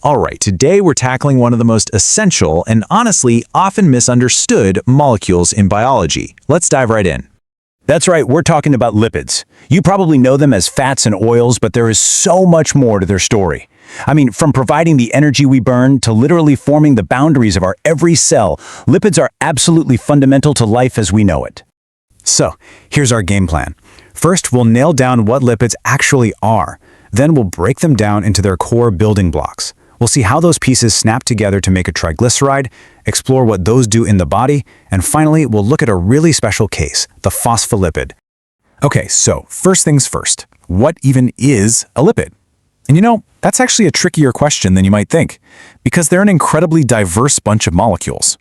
Alright, today we're tackling one of the most essential and honestly often misunderstood molecules in biology. Let's dive right in. That's right, we're talking about lipids. You probably know them as fats and oils, but there is so much more to their story. I mean, from providing the energy we burn to literally forming the boundaries of our every cell, lipids are absolutely fundamental to life as we know it. So, here's our game plan. First, we'll nail down what lipids actually are. Then we'll break them down into their core building blocks. We'll see how those pieces snap together to make a triglyceride, explore what those do in the body, and finally, we'll look at a really special case, the phospholipid. Okay, so first things first, what even is a lipid? And you know, that's actually a trickier question than you might think, because they're an incredibly diverse bunch of molecules.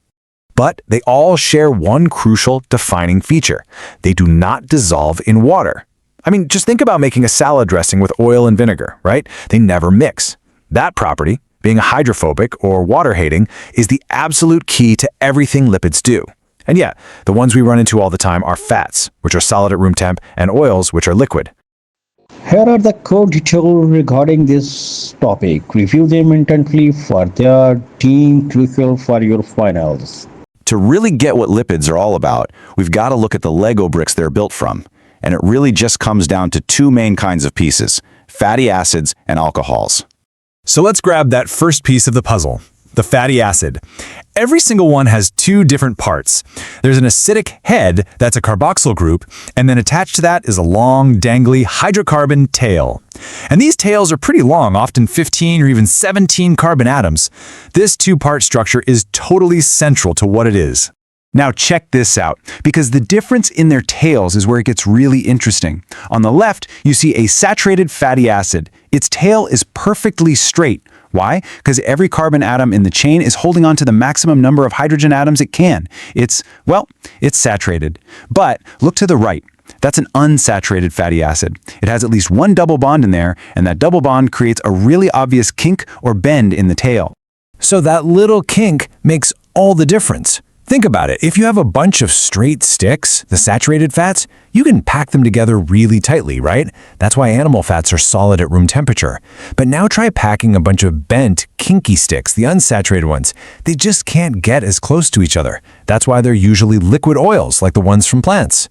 But they all share one crucial defining feature. They do not dissolve in water. I mean, just think about making a salad dressing with oil and vinegar, right? They never mix. That property, being hydrophobic or water-hating, is the absolute key to everything lipids do. And yeah, the ones we run into all the time are fats, which are solid at room temp, and oils, which are liquid. Here are the core details regarding this topic. Review them intently for their deemed crucial for your finals. To really get what lipids are all about, we've got to look at the Lego bricks they're built from. And it really just comes down to two main kinds of pieces, fatty acids and alcohols. So let's grab that first piece of the puzzle, the fatty acid. Every single one has two different parts. There's an acidic head that's a carboxyl group, and then attached to that is a long, dangly hydrocarbon tail. And these tails are pretty long, often 15 or even 17 carbon atoms. This two-part structure is totally central to what it is. Now check this out, because the difference in their tails is where it gets really interesting. On the left, you see a saturated fatty acid. Its tail is perfectly straight. Why? Because every carbon atom in the chain is holding on to the maximum number of hydrogen atoms it can. It's saturated. But look to the right. That's an unsaturated fatty acid. It has at least one double bond in there, and that double bond creates a really obvious kink or bend in the tail. So that little kink makes all the difference. Think about it. If you have a bunch of straight sticks, the saturated fats, you can pack them together really tightly, right? That's why animal fats are solid at room temperature. But now try packing a bunch of bent, kinky sticks, the unsaturated ones. They just can't get as close to each other. That's why they're usually liquid oils, like the ones from plants.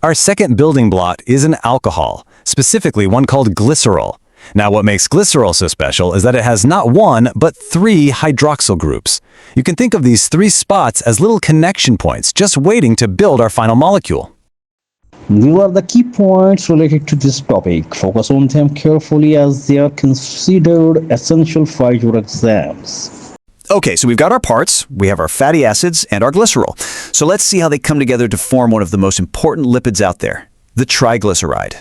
Our second building block is an alcohol, specifically one called glycerol. Now, what makes glycerol so special is that it has not one, but 3 hydroxyl groups. You can think of these 3 spots as little connection points, just waiting to build our final molecule. These are the key points related to this topic. Focus on them carefully as they are considered essential for your exams. Okay, so we've got our parts, we have our fatty acids, and our glycerol. So let's see how they come together to form one of the most important lipids out there, the triglyceride.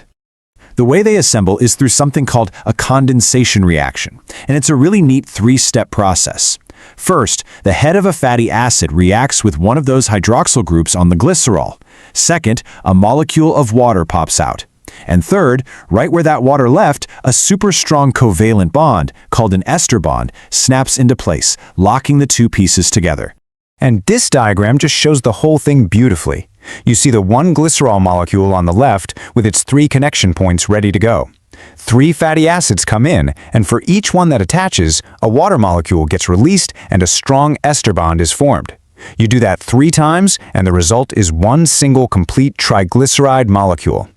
The way they assemble is through something called a condensation reaction, and it's a really neat 3-step process. First, the head of a fatty acid reacts with one of those hydroxyl groups on the glycerol. Second, a molecule of water pops out. And third, right where that water left, a super strong covalent bond, called an ester bond, snaps into place, locking the two pieces together. And this diagram just shows the whole thing beautifully. You see the one glycerol molecule on the left with its 3 connection points ready to go. 3 fatty acids come in, and for each one that attaches, a water molecule gets released and a strong ester bond is formed. You do that 3 times, and the result is one single complete triglyceride molecule.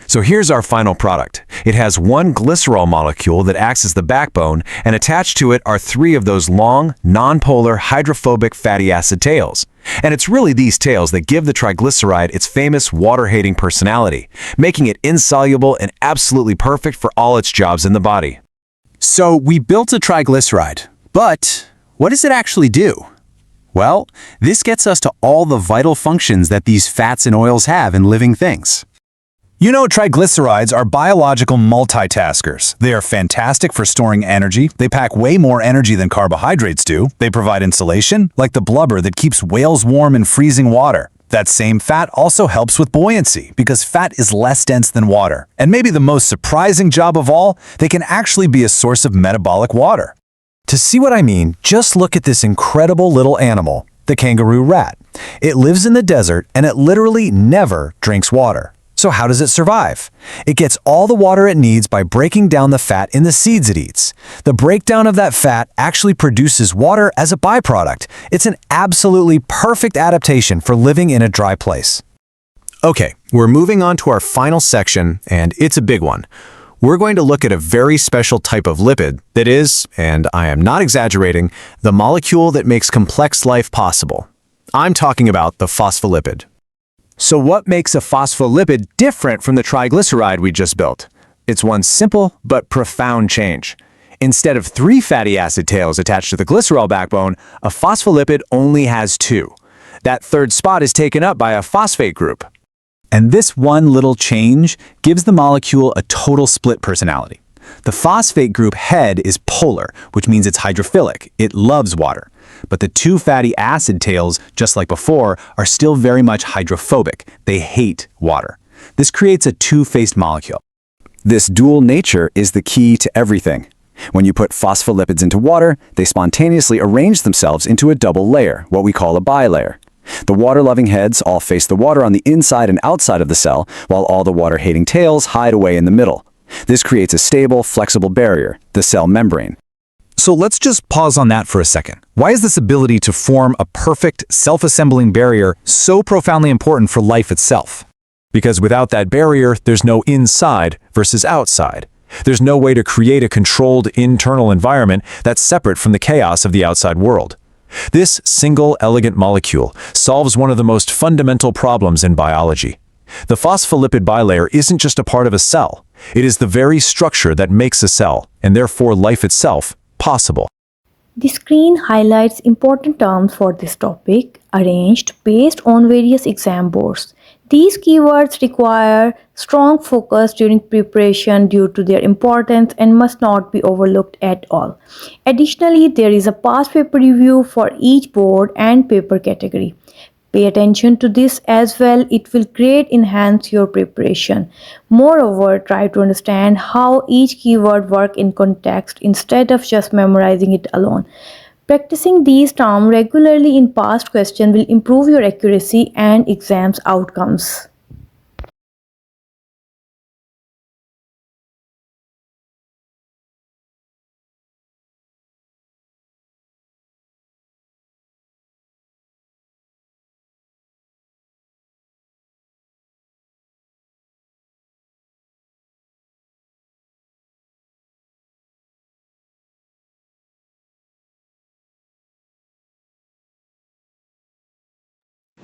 So here's our final product. It has one glycerol molecule that acts as the backbone, and attached to it are 3 of those long, nonpolar, hydrophobic fatty acid tails. And it's really these tails that give the triglyceride its famous water-hating personality, making it insoluble and absolutely perfect for all its jobs in the body. So we built a triglyceride, but what does it actually do? Well, this gets us to all the vital functions that these fats and oils have in living things. You know, triglycerides are biological multitaskers. They are fantastic for storing energy. They pack way more energy than carbohydrates do. They provide insulation, like the blubber that keeps whales warm in freezing water. That same fat also helps with buoyancy, because fat is less dense than water. And maybe the most surprising job of all, they can actually be a source of metabolic water. To see what I mean, just look at this incredible little animal, the kangaroo rat. It lives in the desert, and it literally never drinks water. So how does it survive? It gets all the water it needs by breaking down the fat in the seeds it eats. The breakdown of that fat actually produces water as a byproduct. It's an absolutely perfect adaptation for living in a dry place. Okay, we're moving on to our final section, and it's a big one. We're going to look at a very special type of lipid that is, and I am not exaggerating, the molecule that makes complex life possible. I'm talking about the phospholipid. So what makes a phospholipid different from the triglyceride we just built? It's one simple but profound change. Instead of 3 fatty acid tails attached to the glycerol backbone, a phospholipid only has 2. That third spot is taken up by a phosphate group. And this one little change gives the molecule a total split personality. The phosphate group head is polar, which means it's hydrophilic. It loves water. But the 2 fatty acid tails, just like before, are still very much hydrophobic. They hate water. This creates a two-faced molecule. This dual nature is the key to everything. When you put phospholipids into water, they spontaneously arrange themselves into a double layer, what we call a bilayer. The water-loving heads all face the water on the inside and outside of the cell, while all the water-hating tails hide away in the middle. This creates a stable, flexible barrier, the cell membrane. So let's just pause on that for a second. Why is this ability to form a perfect, self-assembling barrier so profoundly important for life itself? Because without that barrier, there's no inside versus outside. There's no way to create a controlled internal environment that's separate from the chaos of the outside world. This single, elegant molecule solves one of the most fundamental problems in biology. The phospholipid bilayer isn't just a part of a cell. It is the very structure that makes a cell, and therefore life itself, possible. The screen highlights important terms for this topic, arranged based on various exam boards. These keywords require strong focus during preparation due to their importance and must not be overlooked at all. Additionally, there is a past paper review for each board and paper category. Pay attention to this as well. It will greatly enhance your preparation. Moreover, try to understand how each keyword works in context instead of just memorizing it alone. Practicing these terms regularly in past questions will improve your accuracy and exams outcomes.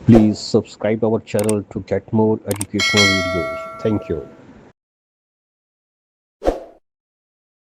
Please subscribe our channel to get more educational videos. Thank you.